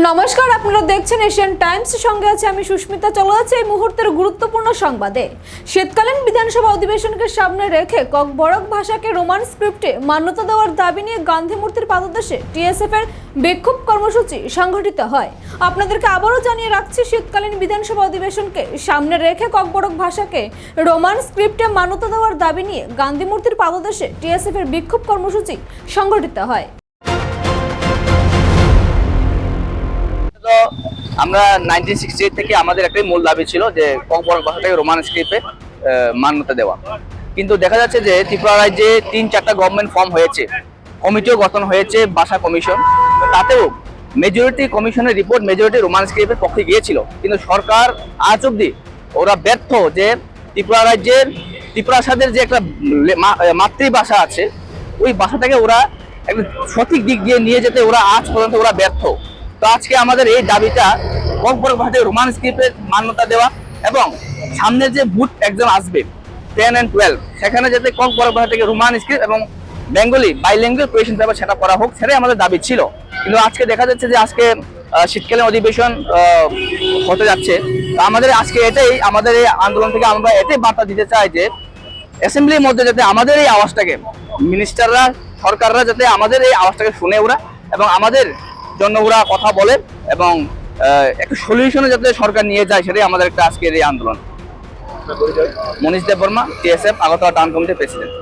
নমস্কার, আপনারা দেখছেন এশিয়ান টাইমস। সঙ্গে আছে আমি সুস্মিতা। চলে যাচ্ছে এই মুহূর্তের গুরুত্বপূর্ণ সংবাদে। শীতকালীন বিধানসভা অধিবেশনকে সামনে রেখে ককবরক ভাষাকে রোমান স্ক্রিপ্টে মান্যতা দেওয়ার দাবি নিয়ে গান্ধী মূর্তির পাদদেশে টিএসএফ এর বিক্ষোভ কর্মসূচি সংঘটিত হয়। আপনাদেরকে আবারও জানিয়ে রাখছি, শীতকালীন বিধানসভা অধিবেশনকে সামনে রেখে ককবরক ভাষাকে রোমান স্ক্রিপ্টে মান্যতা দেওয়ার দাবি নিয়ে গান্ধী মূর্তির পাদদেশে টিএসএফ এর বিক্ষোভ কর্মসূচি সংঘটিত হয়। আমরা 1968 থেকে আমাদের একটাই মূল দাবি ছিল যে ককবরক ভাষাটাকে রোমান স্ক্রিপ্টে মান্যতা দেওয়া। কিন্তু দেখা যাচ্ছে যে ত্রিপুরা রাজ্যে 3-4টা গভর্নমেন্ট ফর্ম হয়েছে, কমিটিও গঠন হয়েছে, ভাষা কমিশন। তাতেও মেজরিটি কমিশনের রিপোর্ট মেজরিটি রোমান স্ক্রিপ্টের পক্ষে গিয়েছিল। কিন্তু সরকার আজ অব্দি ওরা ব্যর্থ যে ত্রিপুরা রাজ্যের ত্রিপুরা ভাষাদের যে একটা মাতৃভাষা আছে, ওই ভাষাটাকে ওরা একটা সঠিক দিক দিয়ে নিয়ে যেতে ওরা আজ পর্যন্ত ওরা ব্যর্থ। তো আজকে আমাদের এই দাবিটা ককবরক ভাষায় রোমান স্ক্রিপ্টের মান্যতা দেওয়া এবং সামনে যে বুথ এক্সাম আসবে 10 and 12, সেখানে যাতে ককবরক ভাষা থেকে রোমান স্ক্রিপ্ট এবং বেঙ্গলি বাইল্যাঙ্গুয়েজ কোয়েশ্চন পেপার সেটা করা হোক, সেটাই আমাদের দাবি ছিল। কিন্তু আজকে দেখা যাচ্ছে যে আজকে শীতকালীন অধিবেশন হতে যাচ্ছে। তো আমাদের আজকে এটাই আমাদের এই আন্দোলন থেকে আমরা এটাই বার্তা দিতে চাই যে অ্যাসেম্বলির মধ্যে যাতে আমাদের এই আওয়াজটাকে মিনিস্টাররা সরকাররা যাতে আমাদের এই আওয়াজটাকে শুনে ওরা এবং আমাদের জন্য ওরা কথা বলে এবং একটা সলিউশনে যাতে সরকার নিয়ে যায়, সেটাই আমাদের একটা আজকের এই আন্দোলন। মনীষ দেব বর্মা, টিএসএফ আগরতলা টাউন কমিটির প্রেসিডেন্ট।